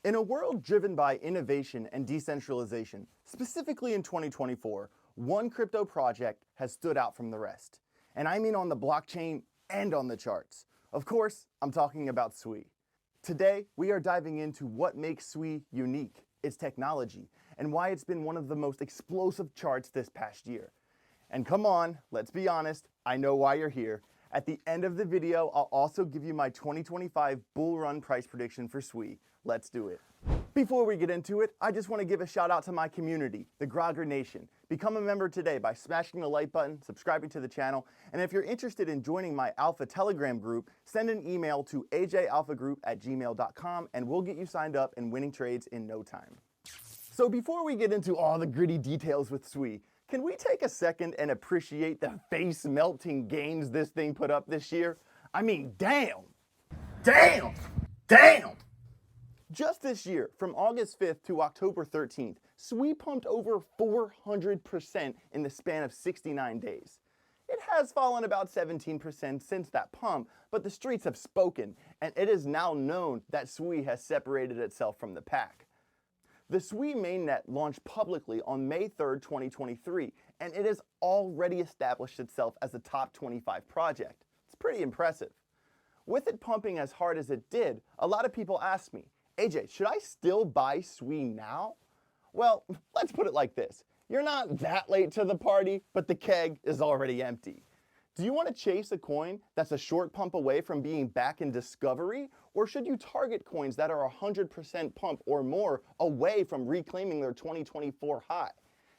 In a world driven by innovation and decentralization, specifically in 2024, one crypto project has stood out from the rest. And I mean on the blockchain and on the charts. Of course, I'm talking about SUI. Today, we are diving into what makes SUI unique, its technology, and why it's been one of the most explosive charts this past year. And come on, let's be honest, I know why you're here. At the end of the video, I'll also give you my 2025 bull run price prediction for SUI. Let's do it. Before we get into it, I just want to give a shout out to my community, the Grogger Nation. Become a member today by smashing the like button, subscribing to the channel, and if you're interested in joining my Alpha Telegram group, send an email to ajalphagroup@gmail.com and we'll get you signed up and winning trades in no time. So before we get into all the gritty details with SUI, can we take a second and appreciate the face-melting gains this thing put up this year? I mean, damn! Damn! Damn! Just this year, from August 5th to October 13th, SUI pumped over 400% in the span of 69 days. It has fallen about 17% since that pump, but the streets have spoken, and it is now known that SUI has separated itself from the pack. The SUI mainnet launched publicly on May 3rd, 2023, and it has already established itself as a top 25 project. It's pretty impressive. With it pumping as hard as it did, a lot of people ask me, AJ, should I still buy SUI now? Well, let's put it like this. You're not that late to the party, but the keg is already empty. Do you want to chase a coin that's a short pump away from being back in discovery? Or should you target coins that are 100% pump or more away from reclaiming their 2024 high?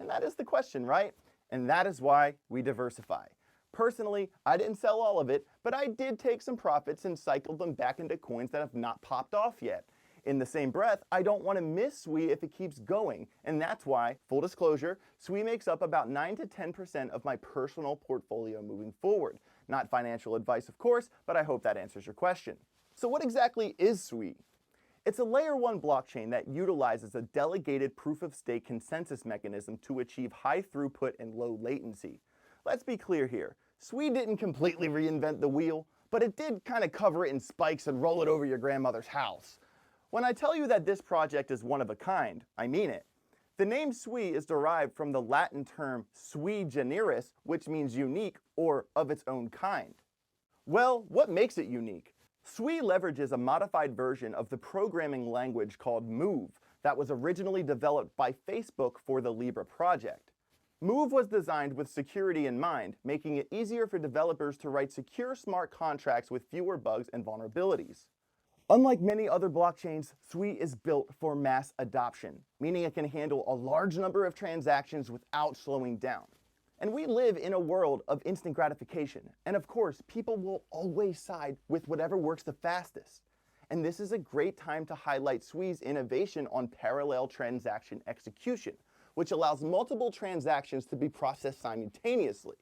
And that is the question, right? And that is why we diversify. Personally, I didn't sell all of it, but I did take some profits and cycled them back into coins that have not popped off yet. In the same breath, I don't want to miss SUI if it keeps going, and that's why, full disclosure, SUI makes up about 9 to 10% of my personal portfolio moving forward. Not financial advice, of course, but I hope that answers your question. So what exactly is SUI? It's a layer 1 blockchain that utilizes a delegated proof-of-stake consensus mechanism to achieve high throughput and low latency. Let's be clear here, SUI didn't completely reinvent the wheel, but it did kind of cover it in spikes and roll it over your grandmother's house. When I tell you that this project is one of a kind, I mean it. The name SUI is derived from the Latin term sui generis, which means unique or of its own kind. Well, what makes it unique? SUI leverages a modified version of the programming language called Move that was originally developed by Facebook for the Libra project. Move was designed with security in mind, making it easier for developers to write secure smart contracts with fewer bugs and vulnerabilities. Unlike many other blockchains, SUI is built for mass adoption, meaning it can handle a large number of transactions without slowing down. And we live in a world of instant gratification, and of course, people will always side with whatever works the fastest. And this is a great time to highlight SUI's innovation on parallel transaction execution, which allows multiple transactions to be processed simultaneously.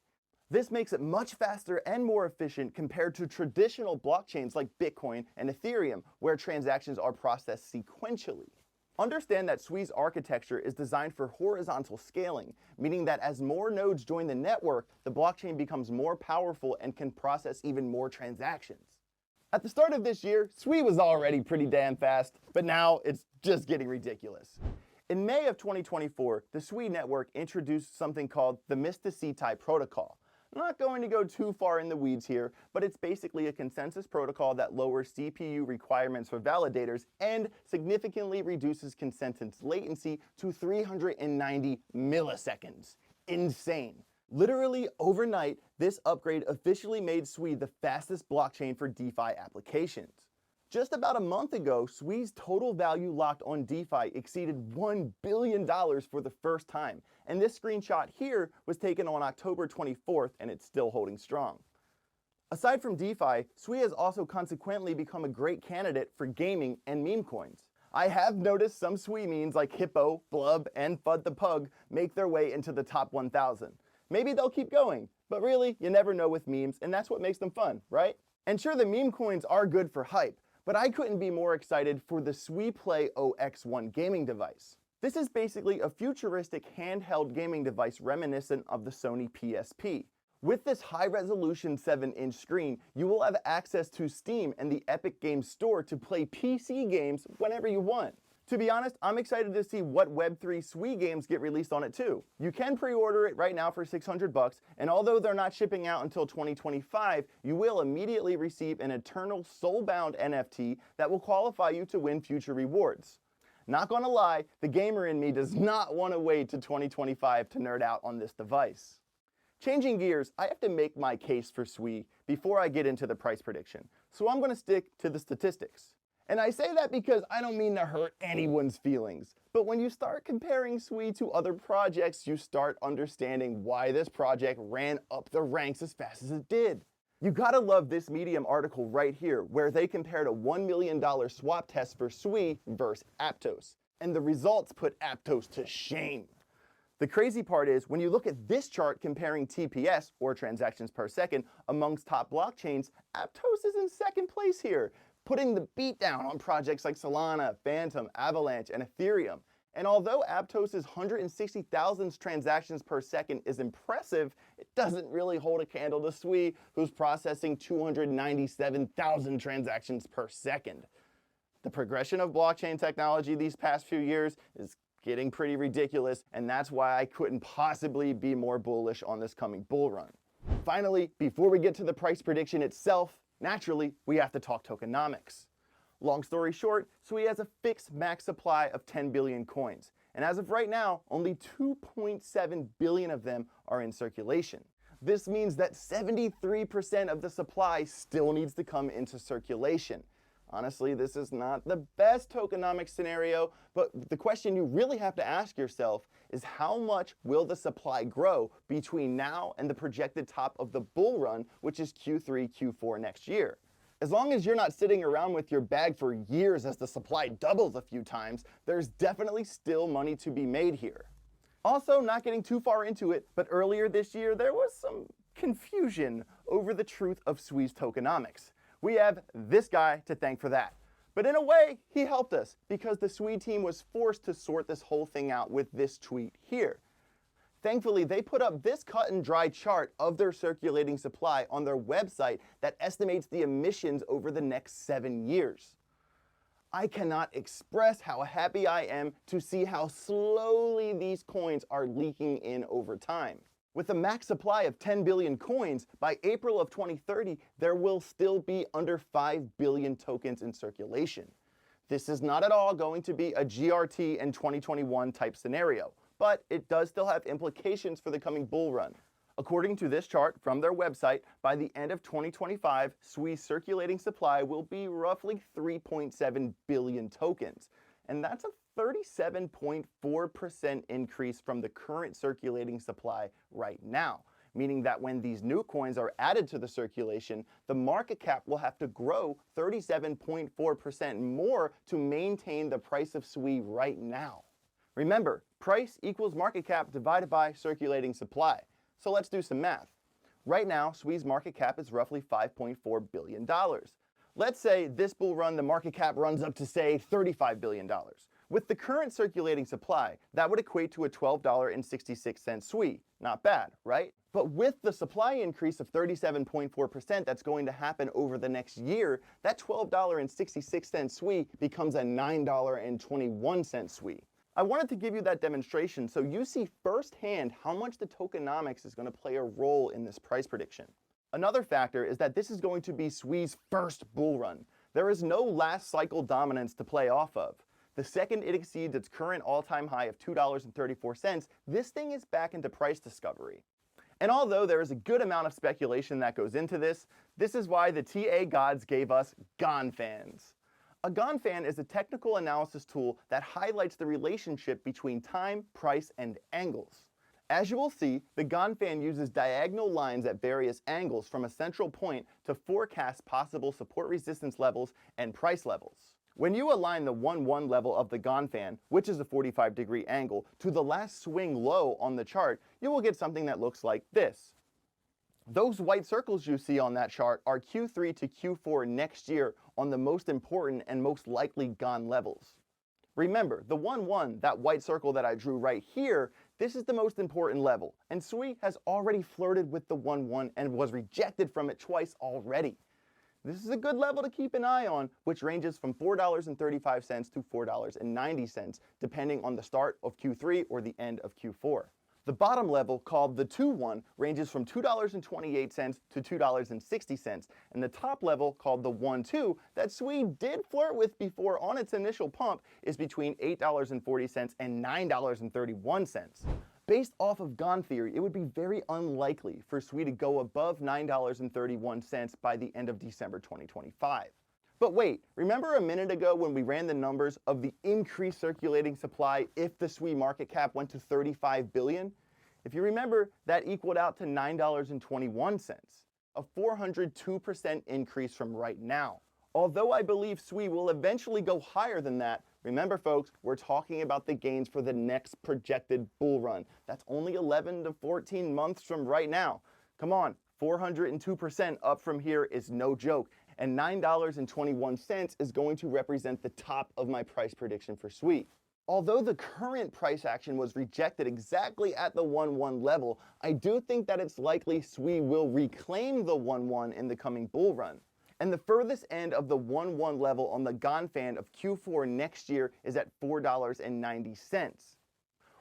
This makes it much faster and more efficient compared to traditional blockchains like Bitcoin and Ethereum, where transactions are processed sequentially. Understand that SUI's architecture is designed for horizontal scaling, meaning that as more nodes join the network, the blockchain becomes more powerful and can process even more transactions. At the start of this year, SUI was already pretty damn fast, but now it's just getting ridiculous. In May of 2024, the SUI network introduced something called the Mysticeti protocol. I'm not going to go too far in the weeds here, but it's basically a consensus protocol that lowers CPU requirements for validators and significantly reduces consensus latency to 390 milliseconds. Insane. Literally overnight, this upgrade officially made SUI the fastest blockchain for DeFi applications. Just about a month ago, SUI's total value locked on DeFi exceeded $1 billion for the first time. And this screenshot here was taken on October 24th, and it's still holding strong. Aside from DeFi, SUI has also consequently become a great candidate for gaming and meme coins. I have noticed some SUI memes like Hippo, Blub, and Fud the Pug make their way into the top 1,000. Maybe they'll keep going, but really, you never know with memes, and that's what makes them fun, right? And sure, the meme coins are good for hype, but I couldn't be more excited for the SUI Play OX1 gaming device. This is basically a futuristic handheld gaming device reminiscent of the Sony PSP. With this high-resolution 7-inch screen, you will have access to Steam and the Epic Games Store to play PC games whenever you want. To be honest, I'm excited to see what Web3 SUI games get released on it too. You can pre-order it right now for $600, and although they're not shipping out until 2025, you will immediately receive an eternal soul-bound NFT that will qualify you to win future rewards. Not gonna lie, the gamer in me does not want to wait to 2025 to nerd out on this device. Changing gears, I have to make my case for SUI before I get into the price prediction, so I'm gonna stick to the statistics. And I say that because I don't mean to hurt anyone's feelings, but when you start comparing SUI to other projects, you start understanding why this project ran up the ranks as fast as it did. You gotta love this Medium article right here, where they compared a $1 million swap test for SUI versus Aptos, and the results put Aptos to shame. The crazy part is, when you look at this chart comparing TPS, or transactions per second, amongst top blockchains, Aptos is in second place here, putting the beat down on projects like Solana, Phantom, Avalanche, and Ethereum. And although Aptos' 160,000 transactions per second is impressive, it doesn't really hold a candle to SUI, who's processing 297,000 transactions per second. The progression of blockchain technology these past few years is getting pretty ridiculous, and that's why I couldn't possibly be more bullish on this coming bull run. Finally, before we get to the price prediction itself, naturally, we have to talk tokenomics. Long story short, SUI has a fixed max supply of 10 billion coins, and as of right now, only 2.7 billion of them are in circulation. This means that 73% of the supply still needs to come into circulation. Honestly, this is not the best tokenomics scenario, but the question you really have to ask yourself is how much will the supply grow between now and the projected top of the bull run, which is Q3, Q4 next year. As long as you're not sitting around with your bag for years as the supply doubles a few times, there's definitely still money to be made here. Also, not getting too far into it, but earlier this year there was some confusion over the truth of SUI's tokenomics. We have this guy to thank for that. But in a way, he helped us because the SUI team was forced to sort this whole thing out with this tweet here. Thankfully, they put up this cut and dry chart of their circulating supply on their website that estimates the emissions over the next 7 years. I cannot express how happy I am to see how slowly these coins are leaking in over time. With a max supply of 10 billion coins, by April of 2030, there will still be under 5 billion tokens in circulation. This is not at all going to be a GRT in 2021 type scenario, but it does still have implications for the coming bull run. According to this chart from their website, by the end of 2025, SUI's circulating supply will be roughly 3.7 billion tokens, and that's a 37.4% increase from the current circulating supply right now, meaning that when these new coins are added to the circulation, the market cap will have to grow 37.4% more to maintain the price of SUI right now. Remember, price equals market cap divided by circulating supply. So let's do some math. Right now, SUI's market cap is roughly $5.4 billion. Let's say this bull run, the market cap runs up to, say, $35 billion. With the current circulating supply, that would equate to a $12.66 SUI. Not bad, right? But with the supply increase of 37.4% that's going to happen over the next year, that $12.66 SUI becomes a $9.21 SUI. I wanted to give you that demonstration so you see firsthand how much the tokenomics is going to play a role in this price prediction. Another factor is that this is going to be SUI's first bull run. There is no last cycle dominance to play off of. The second it exceeds its current all-time high of $2.34, this thing is back into price discovery. And although there is a good amount of speculation that goes into this, this is why the TA gods gave us GANFANs. A GANFAN is a technical analysis tool that highlights the relationship between time, price, and angles. As you will see, the GANFAN uses diagonal lines at various angles from a central point to forecast possible support resistance levels and price levels. When you align the 1-1 level of the GANFAN, which is a 45-degree angle, to the last swing low on the chart, you will get something that looks like this. Those white circles you see on that chart are Q3 to Q4 next year on the most important and most likely GAN levels. Remember, the 1-1, that white circle that I drew right here, this is the most important level, and SUI has already flirted with the 1-1 and was rejected from it twice already. This is a good level to keep an eye on, which ranges from $4.35 to $4.90, depending on the start of Q3 or the end of Q4. The bottom level, called the 2-1, ranges from $2.28 to $2.60, and the top level, called the 1-2, that SUI did flirt with before on its initial pump, is between $8.40 and $9.31. Based off of GON theory, it would be very unlikely for SUI to go above $9.31 by the end of December 2025. But wait, remember a minute ago when we ran the numbers of the increased circulating supply if the SUI market cap went to $35 billion? If you remember, that equaled out to $9.21, a 402% increase from right now. Although I believe SUI will eventually go higher than that, remember folks, we're talking about the gains for the next projected bull run. That's only 11 to 14 months from right now. Come on, 402% up from here is no joke, and $9.21 is going to represent the top of my price prediction for SUI. Although the current price action was rejected exactly at the 1-1 level, I do think that it's likely SUI will reclaim the 1-1 in the coming bull run. And the furthest end of the 1-1 level on the GON fan of Q4 next year is at $4.90.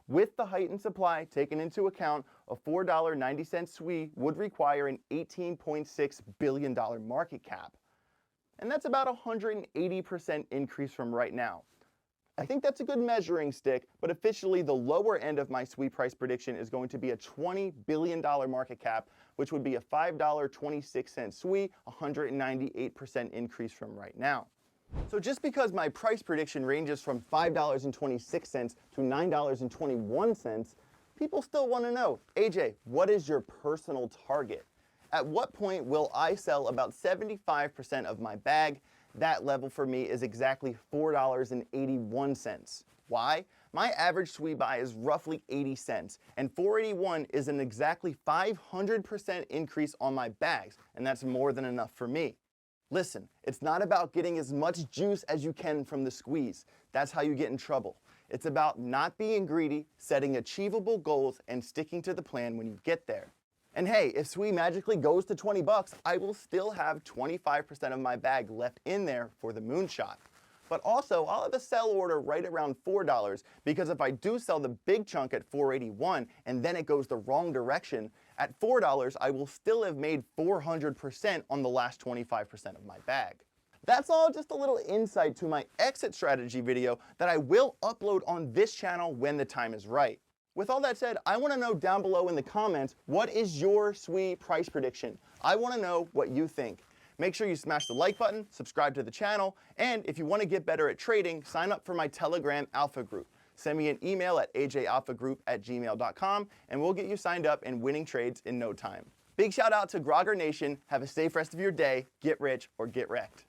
With the heightened supply taken into account, a $4.90 SUI would require an $18.6 billion market cap. And that's about a 180% increase from right now. I think that's a good measuring stick, but officially the lower end of my SUI price prediction is going to be a $20 billion market cap, which would be a $5.26 SUI, a 198% increase from right now. So just because my price prediction ranges from $5.26 to $9.21, people still want to know, AJ, what is your personal target? At what point will I sell about 75% of my bag? That level for me is exactly $4.81. Why? My average SUI buy is roughly 80 cents, and 481 is an exactly 500% increase on my bags, and that's more than enough for me. Listen, it's not about getting as much juice as you can from the squeeze. That's how you get in trouble. It's about not being greedy, setting achievable goals, and sticking to the plan when you get there. And hey, if SUI magically goes to 20 bucks, I will still have 25% of my bag left in there for the moonshot. But also, I'll have a sell order right around $4, because if I do sell the big chunk at 481 and then it goes the wrong direction, at $4 I will still have made 400% on the last 25% of my bag. That's all just a little insight to my exit strategy video that I will upload on this channel when the time is right. With all that said, I want to know down below in the comments, what is your SUI price prediction? I want to know what you think. Make sure you smash the like button, subscribe to the channel, and if you want to get better at trading, sign up for my Telegram Alpha Group. Send me an email at ajalphagroup@gmail.com, and we'll get you signed up and winning trades in no time. Big shout out to Grogger Nation. Have a safe rest of your day. Get rich or get wrecked.